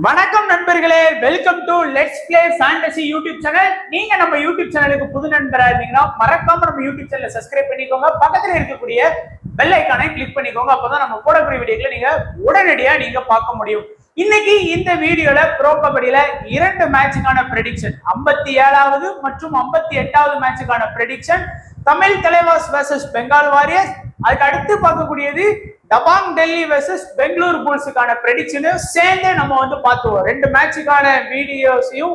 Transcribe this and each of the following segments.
வணக்கம் நண்பர்களே, welcome to let's play fantasy YouTube channel. நீங்க நம்ம யூடியூப் சேனலுக்கு புது நண்பரா இருந்தீங்கன்னா மறக்காம நம்ம யூடியூப் சேனலை சப்ஸ்கிரைப் பண்ணிக்கோங்க. பக்கத்துல இருக்கக்கூடிய பெல் ஐகானை கிளிக் பண்ணிக்கோங்க. அப்பதான் நம்ம போடக்கூடிய வீடியோக்களை நீங்க உடனடியா நீங்க பார்க்க முடியும். இன்னைக்கு இந்த வீடியோல ப்ரோ கபடியில 2 மேட்சுக்கான ப்ரெடிக்ஷன், 57வது மற்றும் 58வது மேட்சுக்கான prediction, Tamil Thalaivas versus Bengal warriors. அதுக்கு அடுத்து பார்க்கக்கூடியது டபாங் டெல்லி வெர்சஸ் பெங்களூர் புல்ஸுக்கான ப்ரெடிக்ஷனையும் சேர்ந்து நம்ம பார்த்துவோம். 2 மேட்சுக்கான வீடியோஸையும்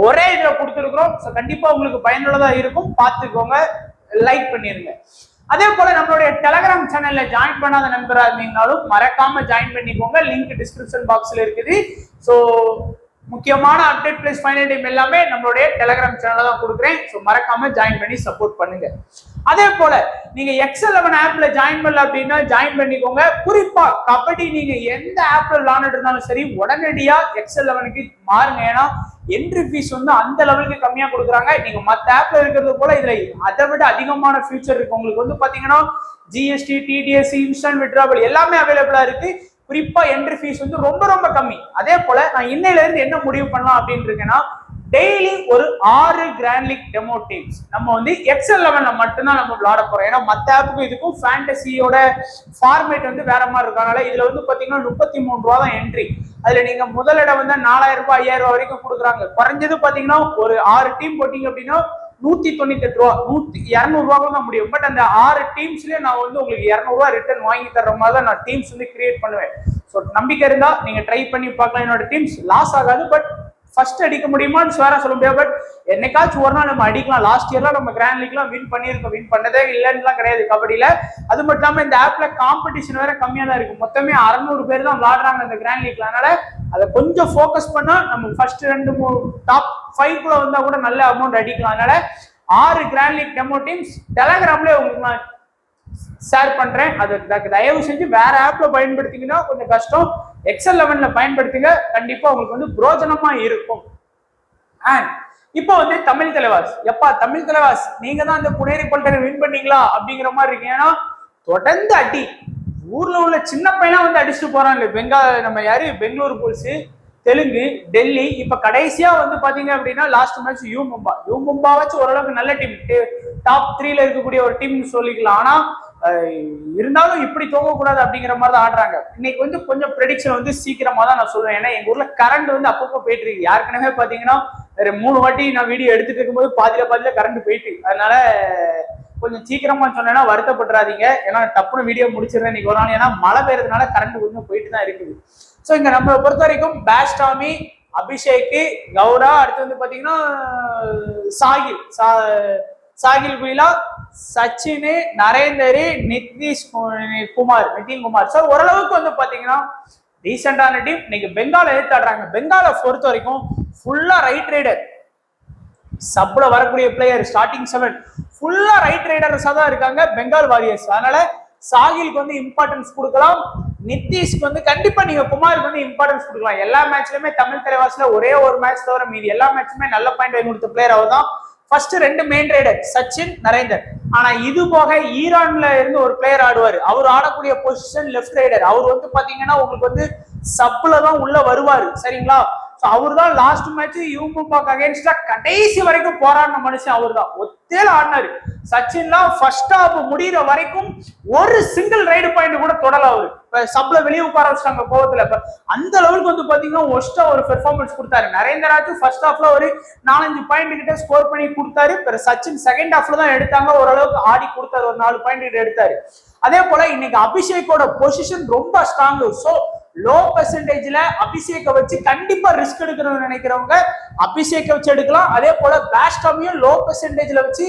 ஒரே இதுல கொடுத்துருக்கிறோம். கண்டிப்பா உங்களுக்கு பயனுள்ளதா இருக்கும், பார்த்துக்கோங்க, லைக் பண்ணிருங்க. அதே போல நம்மளுடைய டெலகிராம் சேனல்ல ஜாயின் பண்ணாத நண்பரா இருந்தீங்கனாலும் மறக்காம ஜாயின் பண்ணிக்கோங்க. லிங்க் டிஸ்கிரிப்ஷன் பாக்ஸ்ல இருக்குது. ஸோ முக்கியமான அப்டேட் பிளஸ் ஃபைனல் டைம் எல்லாமே நம்மளுடைய டெலகிராம் சேனல்ல தான் கொடுக்குறேன். ஸோ மறக்காம ஜாயின் பண்ணி சப்போர்ட் பண்ணுங்க. அதே போல நீங்க XL11 ஆப்ல ஜாயின் பண்ணல அப்படின்னா ஜாயின் பண்ணிக்கோங்க. குறிப்பா கபடி நீங்க எந்த ஆப்ல விளையாண்டுட்டு இருந்தாலும் சரி, உடனடியா XL11க்கு மாறுங்க. ஏன்னா என்ட்ரி ஃபீஸ் அந்த லெவலுக்கு கம்மியா கொடுக்குறாங்க. நீங்க மற்ற ஆப்ல இருக்கிறது போல இதுல அதை விட அதிகமான ஃபியூச்சர் இருக்கு. உங்களுக்கு பாத்தீங்கன்னா GST, TDS, இன்ஸ்டன்ட் வித்ட்ராவல் எல்லாமே அவைலபிளா இருக்கு. குறிப்பா என்ட்ரி ஃபீஸ் ரொம்ப ரொம்ப கம்மி. அதே போல நான் இன்னையில இருந்து என்ன முடிவு பண்ணலாம் அப்படின்னு இருக்கேன்னா, டெய்லி ஒரு 6 கிராண்ட் லீக் டெமோ டீம்ஸ் நம்ம XL11ல மட்டும்தான் நம்ம விளையாட போறோம். ஏன்னா மற்ற ஆப்புக்கும் இதுக்கும் ஃபேண்டசியோட ஃபார்மேட் வேற மாதிரி இருக்கனால இதுல பாத்தீங்கன்னா 33 ரூபா தான் என்ட்ரி. அதுல நீங்க முதலிடம் 4000 ரூபாய் 5000 ரூபாய் வரைக்கும் கொடுக்குறாங்க. குறைஞ்சது பாத்தீங்கன்னா ஒரு 6 டீம் போட்டீங்க அப்படின்னா 198 ரூபா 200 ரூபா தான் முடியும். பட் அந்த 6 டீம்ஸ்லயே நான் உங்களுக்கு 200 ரூபாய் ரிட்டர்ன் வாங்கி தர்ற மாதிரி தான் நான் டீம்ஸ் கிரியேட் பண்ணுவேன். ஸோ நம்பிக்கை இருந்தா நீங்க ட்ரை பண்ணி பார்க்கலாம். என்னோட டீம்ஸ் லாஸ் ஆகாது. பட் ஃபர்ஸ்ட் அடிக்க முடியுமான்னு வேற சொல்ல முடியாது. பட் என்னைக்காச்சும் ஒரு நாள் நம்ம அடிக்கலாம். லாஸ்ட் இயர்லாம் நம்ம கிராண்ட் லீக்லாம் வின் பண்ணியிருக்கோம். வின் பண்ணதே இல்லைன்னுலாம் கிடையாது கபடியில. அது மட்டும் இல்லாம இந்த ஆப்ல காம்படிஷன் வேற கம்மியா தான் இருக்கு. மொத்தமே 600 பேர் தான் விளையாடுறாங்க இந்த கிராண்ட் லீக்ல. அதனால அதை கொஞ்சம் ஃபோக்கஸ் பண்ணா நம்ம ஃபர்ஸ்ட் 2-3 டாப் 5 குள்ள வந்தா கூட நல்ல அமௌண்ட் அடிக்கலாம். அதனால 6 கிராண்ட் லீக் டெமோ டீம்ஸ் டெலகிராம்ல உங்களுக்கு நான் ஷேர் பண்றேன். அது தயவு செஞ்சு வேற ஆப்ல பயன்படுத்திங்கன்னா கொஞ்சம் கஷ்டம். XL11ல பயன்படுத்துங்க, கண்டிப்பா உங்களுக்கு பிரோஜனமா இருக்கும். அண்ட் இப்போ தமிழ் தலைவாஸ், எப்பா தமிழ் தலைவாஸ் நீங்க தான் இந்த புனேரி பல்டனை வின் பண்ணீங்களா அப்படிங்கிற மாதிரி இருக்கு. ஏன்னா தொடர்ந்து அடி, ஊர்ல உள்ள சின்ன பையனா அடிச்சுட்டு போறாங்க. நம்ம யாரு பெங்களூர் புல்ஸ், தெலுங்கு, டெல்லி. இப்ப கடைசியா பாத்தீங்க அப்படின்னா லாஸ்ட் மேட்ச் யூ மும்பா வச்சு ஓரளவுக்கு நல்ல டீம், டாப் 3ல இருக்கக்கூடிய ஒரு டீம் சொல்லிக்கலாம். ஆனா இருந்தாலும் இப்படி தூங்கக்கூடாது அப்படிங்கிற மாதிரி தான் ஆடுறாங்க. இன்னைக்கு கொஞ்சம் ப்ரெடிக்ஷன் சீக்கிரமா தான் நான் சொல்லுவேன். ஏன்னா எங்க ஊர்ல கரண்ட் அப்பப்போ போயிட்டு இருக்கு. யாருக்குனவே பாத்தீங்கன்னா 3 வாட்டி நான் வீடியோ எடுத்துட்டு இருக்கும்போது பாதியில கரண்ட் போயிட்டு, அதனால கொஞ்சம் சீக்கிரமா சொன்னேன்னா வருத்தப்பட்டுறாதீங்க. ஏன்னா டப்புனு வீடியோ முடிச்சிருந்தேன் இன்னைக்கு ஒரு நாள். ஏன்னா மழை பெய்யறதுனால கரண்ட் கொஞ்சம் போயிட்டு தான் இருக்குது. ஸோ இங்க நம்ம பொறுத்த வரைக்கும் பேஸ்டாமி, அபிஷேக், கௌரா, அடுத்து பாத்தீங்கன்னா சாகில் குயிலா, சச்சின், நரேந்தர், நிதின் குமார். சார் ஓரளவுக்கு பாத்தீங்கன்னா டீசென்டான டீம். இன்னைக்கு பெங்கால எதிர்த்தாடுறாங்க. பெங்காலை பொறுத்த வரைக்கும் ஃபுல்லா ரைட் ரைடர், சப்ல வரக்கூடிய பிளேயர், ஸ்டார்டிங் 7 ஃபுல்லா ரைட் ரைடர்ஸா தான் இருக்காங்க பெங்கால் வாரியர்ஸ். அதனால சாகிலுக்கு இம்பார்ட்டன்ஸ் கொடுக்கலாம். நிதிஷ்க்கு கண்டிப்பா நீங்க குமாருக்கு இம்பார்ட்டன்ஸ் கொடுக்கலாம். எல்லா மேட்ச்லயுமே தமிழ் தலைவாசில ஒரே ஒரு மேட்ச் தவிர மீதி எல்லா மேட்சுமே நல்ல பாயிண்ட் வாங்கி கொடுத்த பிளேயர் அவர் தான். First 2 main rider Sachin, Narender. ஆனா இது போக ஈரான்ல இருந்து ஒரு பிளேயர் ஆடுவார். அவர் ஆடக்கூடிய பொசிஷன் லெஃப்ட் ரைடர். அவர் பாத்தீங்கன்னா உங்களுக்கு சப்ல தான் உள்ள வருவாரு, சரிங்களா? அவர் தான் லாஸ்ட் மேட்ச் யூமும்பாக்கு அகைன்ஸ்டா கடைசி வரைக்கும் போராடின மனுஷன். அவர் தான் ஒத்தேல ஆடினாரு. சச்சின்லாம் ஃபர்ஸ்ட் ஹாஃப் முடிகிற வரைக்கும் ஒரு சிங்கிள் ரைடு பாயிண்ட் கூட தொடல. அவரு சப்ல வெளியே உட்கார வச்சிட்டாங்க கோவத்துல. அந்த லெவலுக்கு பாத்தீங்கன்னா ஒஸ்டா ஒரு பெர்ஃபார்மன்ஸ் கொடுத்தாரு. நரேந்தராஜ் ஃபர்ஸ்ட் ஹாஃப்ல ஒரு 4-5 பாயிண்ட் கிட்ட ஸ்கோர் பண்ணி கொடுத்தாரு. சச்சின் செகண்ட் ஹாஃப்ல தான் எடுத்தாங்க, ஓரளவுக்கு ஆடி கொடுத்தாரு, ஒரு 4 பாயிண்ட் கிட்ட எடுத்தாரு. அதே போல இன்னைக்கு அபிஷேக்கோட பொசிஷன் ரொம்ப ஸ்ட்ராங். ஸோ லோ பெர்சன்டேஜ்ல அபிஷேக்கை வச்சு கண்டிப்பா ரிஸ்க் எடுக்கணும்னு நினைக்கிறவங்க அபிஷேக்கை வச்சு எடுக்கலாம். அதே போல பேஸ்டாமையும் லோ பெர்சன்டேஜ்ல வச்சு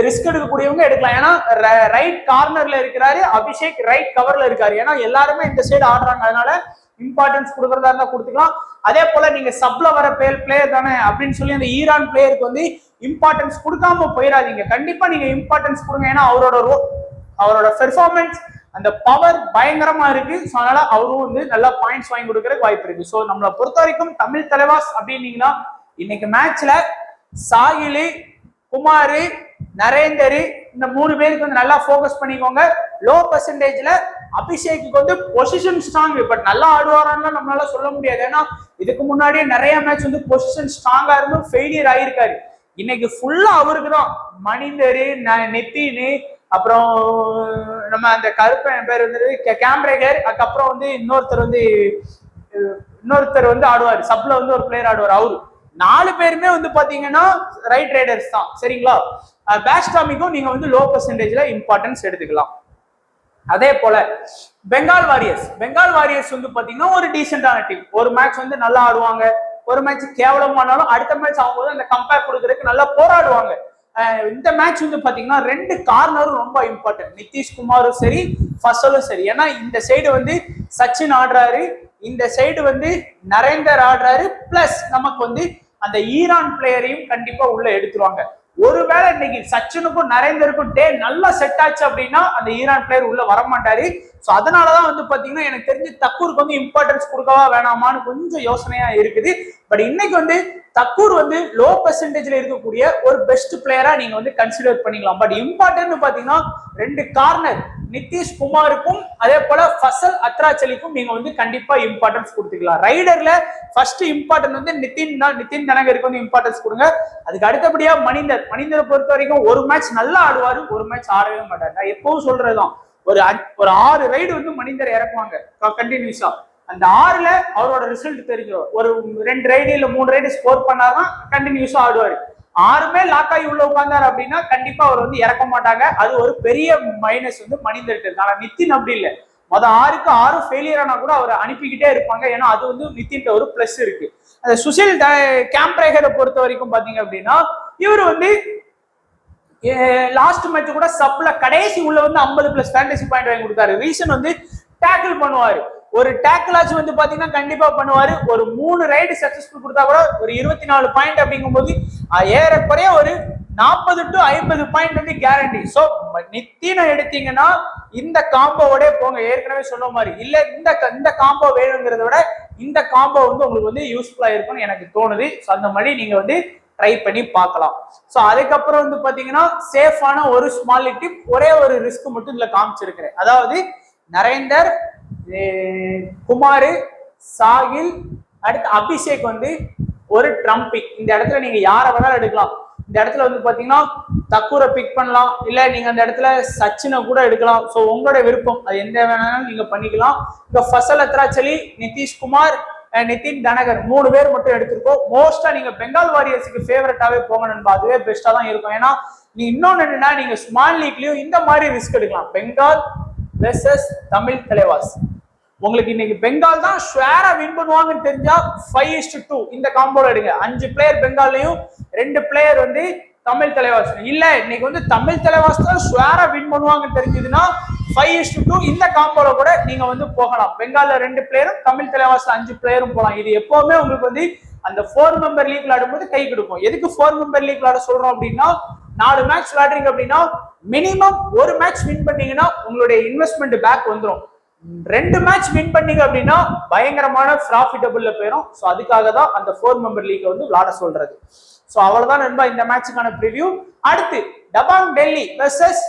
ரிஸ்க் எடுக்கக்கூடியவங்க எடுக்கலாம். ஏன்னா ரைட் கார்னர்ல இருக்கிறாரு அபிஷேக், ரைட் கவர்ல இருக்காரு. ஏன்னா எல்லாருமே இந்த சைடு ஆடுறாங்க. அதனால இம்பார்ட்டன்ஸ் கொடுக்கறதா இருந்தா கொடுத்துக்கலாம். அதே போல நீங்க சப்ல வர பிளேயர் தானே அப்படின்னு சொல்லி அந்த ஈரான் பிளேயருக்கு இம்பார்ட்டன்ஸ் கொடுக்காம போயிடாதீங்க. கண்டிப்பா நீங்க இம்பார்ட்டன்ஸ் கொடுங்க. ஏன்னா அவரோட பெர்ஃபார்மன்ஸ், அந்த பவர் பயங்கரமா இருக்கு. ஸோ அதனால அவரும் நல்லா பாயிண்ட்ஸ் வாங்கி கொடுக்கறதுக்கு வாய்ப்பு இருக்கு. ஸோ நம்மளை பொறுத்த வரைக்கும் தமிழ் தலைவாஸ் அப்படின்னீங்கன்னா இன்னைக்கு மேட்ச்ல சாகில், குமார், நரேந்தர் இந்த 3 பேருக்கு நல்லா ஃபோக்கஸ் பண்ணிக்கோங்க. லோ பெர்சன்டேஜ்ல அபிஷேக்கு வந்து பொசிஷன் ஸ்ட்ராங், பட் நல்லா ஆடுவாரான்னு நம்மளால சொல்ல முடியாது. ஏன்னா இதுக்கு முன்னாடியே நிறைய மேட்ச் வந்து பொசிஷன் ஸ்ட்ராங்கா இருந்தும் ஃபெயிலியர் ஆயிருக்காரு. இன்னைக்கு ஃபுல்லா அவருக்கு தான் மணிந்தரு, நெத்தின்னு, அப்புறம் நம்ம அந்த கருப்பன் பேர் வந்து கேம்ரேகர், அதுக்கப்புறம் வந்து இன்னொருத்தர் வந்து ஆடுவார் சப்ல வந்து ஒரு பிளேயர் ஆடுவார். அவரு 4 பேருமே வந்து பாத்தீங்கன்னா ரைட் ரைடர்ஸ் தான். சரிங்களா? பேஸ்டாமிக்கும் நீங்க வந்து லோ பெர்சன்டேஜ்ல இம்பார்ட்டன்ஸ் எடுத்துக்கலாம். அதே போல பெங்கால் வாரியர்ஸ் வந்து பாத்தீங்கன்னா ஒரு டீசென்டான டீம். ஒரு மேட்ச் வந்து நல்லா ஆடுவாங்க, ஒரு மேட்ச் கேவலமானாலும் அடுத்த மேட்ச் ஆகும்போது அந்த கம்பேர் கொடுக்கறதுக்கு நல்லா போராடுவாங்க. இந்த மேட்ச் வந்து பாத்தீங்கன்னா 2 கார்னரும் ரொம்ப இம்பார்ட்டன்ட். நிதிஷ்குமாரும் சரி, ஃபசலும் சரி. ஏன்னா இந்த சைடு வந்து சச்சின் ஆடுறாரு, இந்த சைடு வந்து நரேந்தர் ஆடுறாரு, பிளஸ் நமக்கு வந்து அந்த ஈரான் பிளேயரையும் கண்டிப்பா உள்ள எடுத்துருவாங்க. ஒருவேளை இன்னைக்கு சச்சினுக்கும் நரேந்தருக்கும் டே நல்லா செட் ஆச்சு அப்படின்னா அந்த ஈரான் பிளேயர் உள்ள வரமாட்டாரு. ஸோ அதனாலதான் வந்து பாத்தீங்கன்னா எனக்கு தெரிஞ்சு தக்கூருக்கு வந்து இம்பார்ட்டன்ஸ் கொடுக்கவா வேணாமான்னு கொஞ்சம் யோசனையா இருக்குது. பட் இன்னைக்கு வந்து தக்கூர் வந்து லோ பெர்சன்டேஜ்ல இருக்கக்கூடிய ஒரு பெஸ்ட் பிளேயரா நீங்க வந்து கன்சிடர் பண்ணிக்கலாம். பட் இம்பார்ட்டன்ட் பாத்தீங்கன்னா 2 கார்னர் நிதிஷ்குமாருக்கும் அதே போல ஃபசல் அத்ராச்சலிக்கும் நீங்க வந்து கண்டிப்பா இம்பார்ட்டன்ஸ் கொடுத்துக்கலாம். ரைடர்ல ஃபர்ஸ்ட் இம்பார்ட்டன்ட் வந்து நிதின் தனகருக்கு வந்து இம்பார்ட்டன்ஸ் கொடுங்க. அதுக்கு அடுத்தபடியா மணிந்தரை பொறுத்த வரைக்கும் ஒரு மேட்ச் நல்லா ஆடுவாரு, ஒரு மேட்ச் ஆடவே மாட்டாரு. நான் எப்பவும் சொல்றதுதான், ஒரு 6 ரைடு வந்து மணிந்தரை இறக்குவாங்க கண்டினியூஸா. அந்த 6ல அவரோட ரிசல்ட் தெரிஞ்சிடும். ஒரு 2 ரைடு இல்ல 3 ரைடு ஸ்கோர் பண்ணாதான் கண்டினியூஸா ஆடுவாரு. 6மே லாக் ஆகி உள்ள உட்கார்ந்தாரு அப்படின்னா கண்டிப்பா அவர் வந்து இறக்க மாட்டாங்க. அது ஒரு பெரிய மைனஸ் வந்து மணிந்தருக்கு இருக்கு. ஆனா நிதின் அப்படி இல்லை. 6க்கு 6 ஃபெயிலியர் ஆனா கூட அவர் அனுப்பிக்கிட்டே இருப்பாங்க. ஏன்னா அது வந்து நிதின் ஒரு பிளஸ் இருக்கு. அந்த சுஷில் கேம்ப்ரேகரை பொறுத்த வரைக்கும் பாத்தீங்க அப்படின்னா இவர் வந்து லாஸ்ட் மேட்ச் கூட சப்ல கடைசி உள்ள வந்து 50+ ஃபேண்டசி பாயிண்ட் வாங்கி கொடுத்தாரு. ரீசன் வந்து டேக்கிள் பண்ணுவாரு. ஒரு டேக்கிள் ஆச்சு வந்து பாத்தீங்கன்னா கண்டிப்பா பண்ணுவாரு. ஒரு 3 ரைடு சக்சஸ்ஃபுல் கொடுத்தா கூட ஒரு 24 பாயிண்ட் அப்படிங்கும் போது ஏறக்குறைய ஒரு 40 to 50 பாயிண்ட் வந்து கேரண்டி. சோ நித்தின எடுத்தீங்கன்னா இந்த காம்போவோட போங்க. ஏற்கனவே சொன்ன மாதிரி இல்ல இந்த காம்போ வேணுங்கிறத விட இந்த காம்போ வந்து உங்களுக்கு வந்து யூஸ்ஃபுல்லா இருக்கும்னு எனக்கு தோணுது. ஸோ அந்த மாதிரி நீங்க வந்து ட்ரை பண்ணி பார்க்கலாம். ஸோ அதுக்கப்புறம் வந்து பாத்தீங்கன்னா சேஃபான ஒரு ஸ்மால் டிப், ஒரே ஒரு ரிஸ்க் மட்டும் இதுல காமிச்சிருக்கிறேன். அதாவது நரேந்தர், குமார், சாகில், அடுத்து அபிஷேக் வந்து ஒரு ட்ரம்ப் பிக். இந்த இடத்துல நீங்க யாரை வேணாலும் எடுக்கலாம். இந்த இடத்துல வந்து பாத்தீங்கன்னா தக்கூரை பிக் பண்ணலாம், இல்ல நீங்க அந்த இடத்துல சச்சினை கூட எடுக்கலாம். ஸோ உங்களோட விருப்பம், அது எந்த வேணாலும் நீங்க பண்ணிக்கலாம். இந்த ஃபசல் அத்ராச்சலி, நிதிஷ்குமார், நிதின் தனகர் 3 பேர் மட்டும் எடுத்திருக்கோம். மோஸ்டா நீங்க பெங்கால் வாரியர்ஸுக்கு ஃபேவரட்டாவே போங்க நண்பா, அதுவே பெஸ்டா தான் இருக்கும். ஏன்னா நீ இன்னொன்னு என்னன்னா நீங்க ஸ்மால் லீக்லயும் இந்த மாதிரி ரிஸ்க் எடுக்கலாம். பெங்கால் வெர்சஸ் தமிழ் தலைவாஸ். உங்களுக்கு இன்னைக்கு பெங்கால் தான் ஷுவரா வின் பண்ணுவாங்கன்னு தெரிஞ்சா 5:2 இந்த காம்போல எடுங்க. 5 பிளேயர் பெங்கால்லையும் 2 பிளேயர் வந்து தமிழ் தலைவாஸ். இல்ல இன்னைக்கு வந்து தமிழ் தலைவாஸ் தான் ஷுவரா வின் பண்ணுவாங்கன்னு தெரிஞ்சதுன்னா 5:2 இந்த காம்போல கூட நீங்க வந்து போகலாம். பெங்கால்ல 2 பிளேயரும் தமிழ் தலைவாஸ்ல 5 பிளேயரும் போகலாம். இது எப்பவுமே உங்களுக்கு வந்து அந்த 4 மெம்பர் லீக் விளையாடும்போது கை கொடுக்கும். எதுக்கு 4 மெம்பர் லீக் விளையாட சொல்றோம் அப்படின்னா 4 மேட்ச் விளையாடுறீங்க அப்படின்னா மினிமம் ஒரு மேட்ச் வின் பண்ணீங்கன்னா உங்களுடைய இன்வெஸ்ட்மெண்ட் பேக் வந்துடும். 2 மேட்ச் வின் பண்ணீங்க அப்படின்னா பயங்கரமான ப்ராஃபிட்டபிள்ல போயிடும். ஸோ அதுக்காக தான் அந்த 4 மெம்பர் லீக் வந்து விளையாட சொல்றது. ஸோ அவ்வளவுதான் நண்பா இந்த மேட்சுக்கான ப்ரிவியூ. அடுத்து டபாங் டெல்லி வெர்சஸ்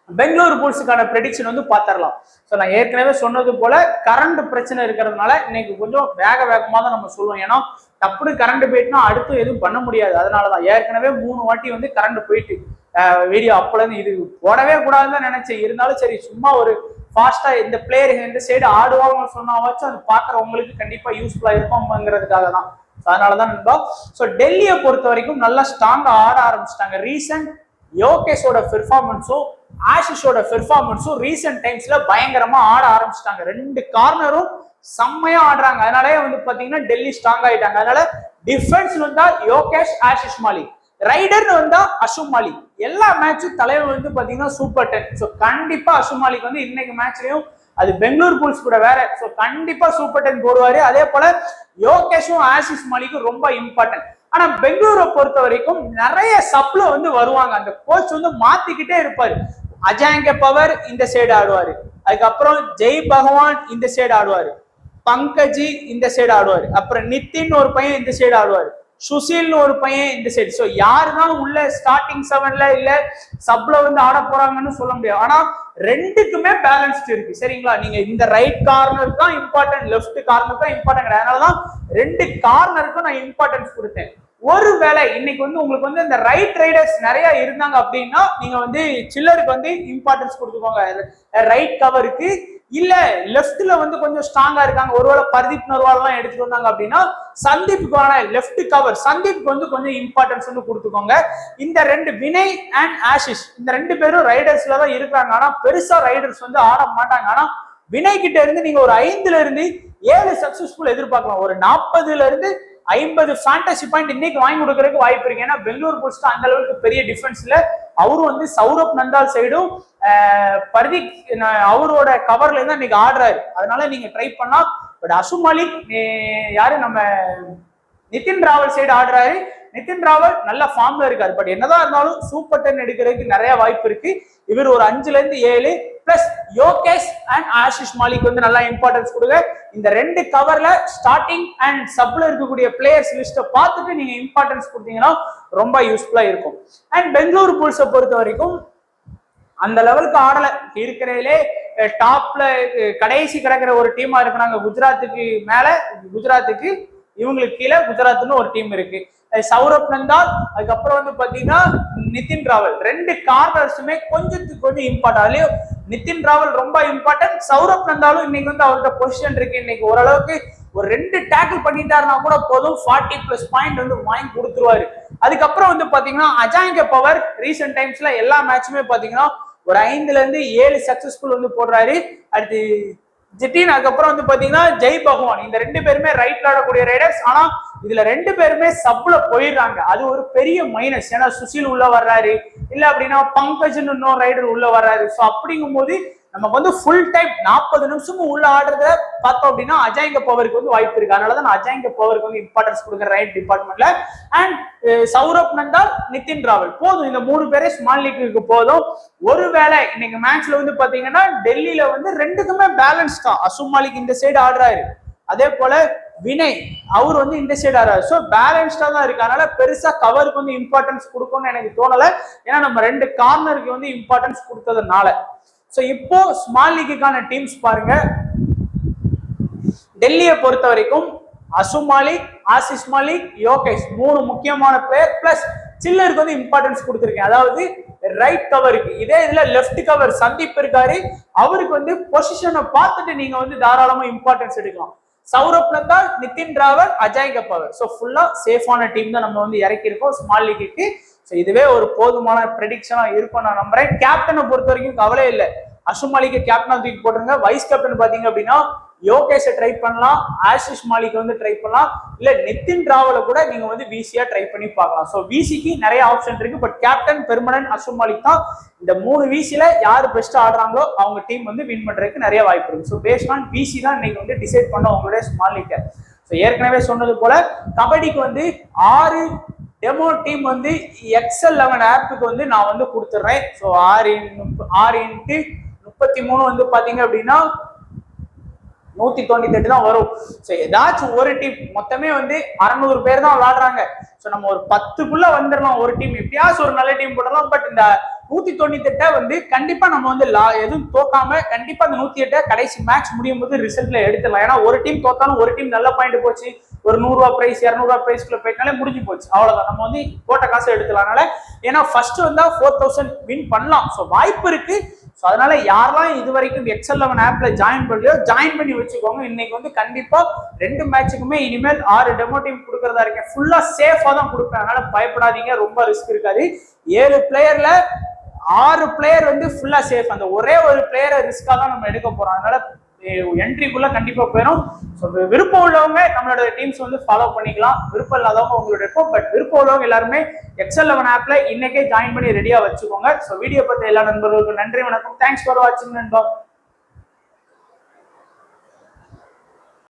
பெங்களூரு புல்ஸுக்கான ப்ரெடிக்ஷன் வந்து பாத்திரலாம். ஸோ நான் ஏற்கனவே சொன்னது போல கரண்ட் பிரச்சனை இருக்கிறதுனால இன்னைக்கு கொஞ்சம் வேகமா தான் நம்ம சொல்லுவோம். ஏன்னா டப்புனு கரண்ட் போயிட்டுனா அடுத்து எதுவும் பண்ண முடியாது. அதனாலதான் ஏற்கனவே 3 வாட்டி வந்து கரண்ட் போயிட்டு வீடியோ அப்பல இருந்து இது போடவே கூடாதுன்னு நினைச்சேன். இருந்தாலும் சரி சும்மா ஒரு ஃபாஸ்டா இந்த பிளேயர் இந்த சைடு ஆடுவாங்கன்னு சொன்னாவாச்சும் அது பாக்குறவங்களுக்கு கண்டிப்பா யூஸ்ஃபுல்லா இருக்கும்ங்கிறதுக்காக தான். அதனாலதான் நண்பா. ஸோ டெல்லியை பொறுத்த வரைக்கும் நல்லா ஸ்ட்ராங்கா ஆட ஆரம்பிச்சிட்டாங்க. ரீசன்ட் யோகேஷோட பெர்ஃபார்மன்ஸும் ஆஷிஷோட பெர்ஃபார்மன்ஸும் ரீசெண்ட் டைம்ஸ்ல பயங்கரமா ஆட ஆரம்பிச்சிட்டாங்க. 2 கார்னரும் செம்மையா ஆடுறாங்க. அதனாலே வந்து பாத்தீங்கன்னா டெல்லி ஸ்ட்ராங் ஆயிட்டாங்க. அதனால டிஃபென்ஸ் வந்தா யோகேஷ், ஆஷிஷ் மாலிக், ரைடர்னு வந்தா அஷும் மாலிக். எல்லா மேட்சும் தலைவர் வந்து பாத்தீங்கன்னா சூப்பர் 10. ஸோ கண்டிப்பா அஷும் மாலிக் வந்து இன்னைக்கு மேட்ச்லயும் அது பெங்களூர் புல்ஸ் கூட வேற. ஸோ கண்டிப்பா சூப்பர் 10 போடுவாரு. அதே போல யோகேஷும் ஆஷிஷ் மாலிக்கும் ரொம்ப இம்பார்ட்டன்ட். ஆனா பெங்களூரை பொறுத்த வரைக்கும் நிறைய சப்ல வந்து வருவாங்க. அந்த கோச் வந்து மாத்திக்கிட்டே இருப்பாரு. அஜாங்க பவர் இந்த சைடு ஆடுவாரு, அதுக்கப்புறம் ஜெய் பகவான் இந்த சைடு ஆடுவாரு, பங்கஜி இந்த சைடு ஆடுவாரு, அப்புறம் நித்தின் ஒரு பையன் இந்த சைடு ஆடுவாரு, சுசில்னு ஒரு பையன் இந்த சைடு. ஸோ யாருதான் உள்ள ஸ்டார்டிங் 7ல இல்ல சப்ல வந்து ஆட போறாங்கன்னு சொல்ல முடியாது. ஆனா ரெண்டுக்குமே பேலன்ஸ்ட் இருக்கு சரிங்களா. நீங்க இந்த ரைட் கார்னர் தான் இம்பார்ட்டன்ட், லெஃப்ட் கார்னர் தான் இம்பார்ட்டன்ட். அதனாலதான் ரெண்டு கார்னருக்கும் நான் இம்பார்ட்டன்ஸ் கொடுத்தேன். ஒருவேளை இன்னைக்கு வந்து உங்களுக்கு வந்து இந்த ரைட் ரைடர்ஸ் நிறைய இருந்தாங்க அப்படின்னா நீங்க வந்து சில்லருக்கு வந்து இம்பார்ட்டன்ஸ் கொடுத்துக்கோங்க ரைட் கவருக்கு. இல்ல லெஃப்ட்ல வந்து கொஞ்சம் ஸ்ட்ராங்கா இருக்காங்க, ஒருவேளை பர்தீப் நர்வால் எல்லாம் எடுத்துட்டு வந்தாங்க அப்படின்னா சந்தீப்புக்கான லெஃப்ட் கவர் சந்தீப்க்கு வந்து கொஞ்சம் இம்பார்ட்டன்ஸ் வந்து கொடுத்துக்கோங்க. இந்த ரெண்டு வினய் அண்ட் ஆஷிஷ் இந்த ரெண்டு பேரும் ரைடர்ஸ்ல தான் இருக்காங்க. ஆனா பெருசா ரைடர்ஸ் வந்து ஆட மாட்டாங்க. ஆனா வினய் கிட்ட இருந்து நீங்க ஒரு 5ல இருந்து 7 சக்சஸ்ஃபுல் எதிர்பார்க்கலாம். ஒரு 40ல இருந்து 50 ஃபேண்டசி பாயிண்ட் இன்னைக்கு வாங்கி கொடுக்கறதுக்கு வாய்ப்பு இருக்கு. ஏன்னா பெங்களூர் புல்ஸ் அந்த அளவுக்கு பெரிய டிஃபென்ஸ்ல அவரும் வந்து சௌரப் நந்தால் சைடும் பர்தீப் அவரோட கவர்ல தான் இன்னைக்கு ஆடுறாரு. அதனால நீங்க ட்ரை பண்ணா. பட் அசு மாலிக் யாரு நம்ம நிதின் ராவல் சைடு ஆடுறாரு. நிதின் ராவல் நல்ல ஃபார்ம்ல இருக்காரு. பட் என்னதான் இருந்தாலும் சூப்பர் 10 எடுக்கிறதுக்கு நிறைய வாய்ப்பு இருக்கு. இவர் ஒரு 5ல இருந்து 7 பிளஸ் யோகேஷ் அண்ட் ஆஷிஷ் மாலிக் வந்து நல்லா இம்பார்ட்டன்ஸ் கொடுங்க. இந்த ரெண்டு கவர்ல ஸ்டார்டிங் அண்ட் சப்ல இருக்கக்கூடிய பிளேயர்ஸ் லிஸ்ட பார்த்துட்டு நீங்க இம்பார்ட்டன்ஸ் கொடுத்தீங்கன்னா ரொம்ப யூஸ்ஃபுல்லா இருக்கும். அண்ட் பெங்களூர் புல்ஸை பொறுத்த வரைக்கும் அந்த லெவலுக்கு ஆடல. இருக்கிறதுலே டாப்ல கடைசி கிடக்கிற ஒரு டீமா இருக்கிறாங்க. குஜராத்துக்கு மேல, குஜராத்துக்கு இவங்களுக்கு கீழே குஜராத்னு ஒரு டீம் இருக்கு. சௌரப் நந்தால் அதுக்கப்புறம் வந்து பாத்தீங்கன்னா நிதின் ராவல் ரெண்டு கார்னர்ஸுமே கொஞ்சத்துக்கு கொஞ்சம் இம்பார்ட்டன். அதுலயும் நிதின் ராவல் ரொம்ப இம்பார்ட்டன்ட். சௌரப் நந்தாலும் இன்னைக்கு வந்து அவர்கிட்ட பொசிஷன் இருக்கு. இன்னைக்கு ஓரளவுக்கு ஒரு 2 டேக்கிள் பண்ணிட்டாருன்னா கூட போதும் 40+ பாயிண்ட் வந்து வாங்கி கொடுத்துருவாரு. அதுக்கப்புறம் வந்து பாத்தீங்கன்னா அஜாங்க பவர் ரீசெண்ட் டைம்ஸ்ல எல்லா மேட்சுமே பாத்தீங்கன்னா ஒரு 5ல இருந்து 7 சக்சஸ்ஃபுல் வந்து போடுறாரு. அடுத்து ஜிட்டின் அதுக்கப்புறம் வந்து பாத்தீங்கன்னா ஜெய் பகவான் இந்த ரெண்டு பேருமே ரைட்ல ஆடக்கூடிய ரைடர்ஸ். ஆனா இதுல ரெண்டு பேருமே சப்ல போயிடுறாங்க. அது ஒரு பெரிய மைனஸ். ஏன்னா சுசில் உள்ள வர்றாரு, இல்ல அப்படின்னா பங்கஜ்னு இன்னொரு ரைடர் உள்ள வர்றாரு. ஸோ அப்படிங்கும் போது நமக்கு வந்து ஃபுல் டைம் 40 நிமிஷமும் உள்ள ஆடுறத பார்த்தோம் அப்படின்னா அஜாங்க பவருக்கு வந்து வாய்ப்பு இருக்கு. அதனாலதான் நான் அஜாங்க பவருக்கு வந்து இம்பார்ட்டன்ஸ் கொடுக்குற ரைட் டிபார்ட்மெண்ட்ல. அண்ட் சௌரப் நந்தால் நிதின் ராவல் போதும். இந்த 3 பேரே ஸ்மால் லீக்கு போதும். ஒருவேளை இன்னைக்கு மேட்ச்ல வந்து பாத்தீங்கன்னா டெல்லியில வந்து ரெண்டுக்குமே பேலன்ஸ் தான். அசு மாலிக் இந்த சைடு ஆடுறாரு, அதே போல வினய் அவர் வந்து இந்த சைடு ஆடுறாரு. ஸோ பேலன்ஸ்டா தான் இருக்கு. அதனால பெருசா கவருக்கு வந்து இம்பார்ட்டன்ஸ் கொடுக்கணும்னு எனக்கு தோணல. ஏன்னா நம்ம 2 கார்னருக்கு வந்து இம்பார்ட்டன்ஸ் கொடுத்ததுனால. ஸோ இப்போ ஸ்மால் லீக்குக்கான டீம்ஸ் பாருங்க. டெல்லியை பொறுத்த வரைக்கும் அசு மாலிக், ஆசிஷ் மாலிக், யோகேஷ் 3 முக்கியமான பிளேயர் பிளஸ் சில்லருக்கு வந்து இம்பார்ட்டன்ஸ் கொடுத்துருக்கேன். அதாவது ரைட் கவருக்கு. இதே இதுல லெஃப்ட் கவர் சந்தீப் இருக்காரு. அவருக்கு வந்து பொசிஷனை பார்த்துட்டு நீங்க வந்து தாராளமா இம்பார்ட்டன்ஸ் எடுக்கலாம். சௌரப் நந்தால், நிதின் ராவல், அஜாங்க பவர். ஸோ ஃபுல்லா சேஃபான டீம் தான் நம்ம வந்து இறக்கி இருக்கோம் ஸ்மால் லீக்கு. ஸோ இதுவே ஒரு போதுமான ப்ரெடிக்ஷனா இருக்கும் நான் நம்புறேன். கேப்டனை பொறுத்த வரைக்கும் கவலை இல்லை. அசு மாலிக்கு கேப்டனா தூக்கி போட்டுருங்க. வைஸ் கேப்டன் பாத்தீங்க அப்படின்னா யோகேஷை ட்ரை பண்ணலாம், ஆஷிஷ் மாலிக் வந்து ட்ரை பண்ணலாம், இல்ல நிதின் ராவலை கூட நீங்க வந்து விசியா ட்ரை பண்ணி பார்க்கலாம். ஸோ விசிக்கு நிறைய ஆப்ஷன் இருக்கு. பட் கேப்டன் பெர்மனன்ட் அசு மாலிக் தான். இந்த 3 விசில யாரு பெஸ்ட் ஆடுறாங்களோ அவங்க டீம் வந்து வின் பண்றதுக்கு நிறைய வாய்ப்பு இருக்கு. ஸோ பேஸ்ட் ஆன் விசி தான் இன்னைக்கு வந்து டிசைட் பண்ண உங்களுடைய ஸ்மால் லீக். ஸோ ஏற்கனவே சொன்னது போல கபடிக்கு வந்து 6 டெமோ டீம் வந்து XL11 ஆப்புக்கு வந்து நான் வந்து கொடுத்துட்றேன். ஸோ 6x33 வந்து பாத்தீங்க அப்படின்னா 198 தான் வரும். ஸோ ஏதாச்சும் ஒரு டீம் மொத்தமே வந்து 600 பேர் தான் விளையாடுறாங்க. ஸோ நம்ம ஒரு 10க்குள்ள வந்துடலாம். ஒரு டீம் எப்படியாச்சும் ஒரு நல்ல டீம் போடலாம். பட் இந்த 198 வந்து கண்டிப்பா நம்ம வந்து எதுவும் தோக்காம கண்டிப்பா அந்த 108 கடைசி மேட்ச் முடியும் போது ரிசல்ட்ல எடுத்துடலாம். ஏன்னா ஒரு டீம் தோத்தாலும் ஒரு டீம் நல்ல பாயிண்ட் போச்சு, ஒரு 100 ரூபா பிரைஸ் 200 ரூபா பிரைஸ்க்குள்ள போயிட்டாலே முடிஞ்சு போச்சு. அவ்வளவுதான், நம்ம வந்து போட்ட காசை எடுத்துலாம்னால. ஏன்னா ஃபர்ஸ்ட் வந்தா 4000 வின் பண்ணலாம். ஸோ வாய்ப்பு இருக்கு. ஸோ அதனால யாரெல்லாம் இது வரைக்கும் XL11 ஆப்ல ஜாயின் பண்ணலையோ ஜாயின் பண்ணி வச்சுக்கோங்க. இன்னைக்கு வந்து கண்டிப்பா 2 மேட்சுக்குமே இனிமேல் 6 டெமோ டீம் கொடுக்கறதா இருக்கேன். ஃபுல்லா சேஃபா தான் கொடுப்பேன். அதனால பயப்படாதீங்க, ரொம்ப ரிஸ்க் இருக்காது. 7 பிளேயர்ல 6 பிளேயர் வந்து ஃபுல்லா சேஃப். அந்த ஒரே ஒரு பிளேயரை ரிஸ்கா தான் நம்ம எடுக்க போறோம். அதனால என்ட்ரிக்குள்ள கண்டிப்பா போயிடும். ஸோ விருப்பம் உள்ளவங்க நம்மளோட டீம்ஸ் வந்து ஃபாலோ பண்ணிக்கலாம். விருப்பம் இல்லாதவங்க உங்களோட இருக்கும். பட் விருப்பம் உள்ளவங்க எல்லாருமே XL11 ஆப்ல இன்னைக்கே ஜாயின் பண்ணி ரெடியா வச்சுக்கோங்க. ஸோ வீடியோ பார்த்த எல்லா நண்பர்களுக்கும் நன்றி, வணக்கம். தேங்க்ஸ் ஃபார் வாட்சிங் நண்பா.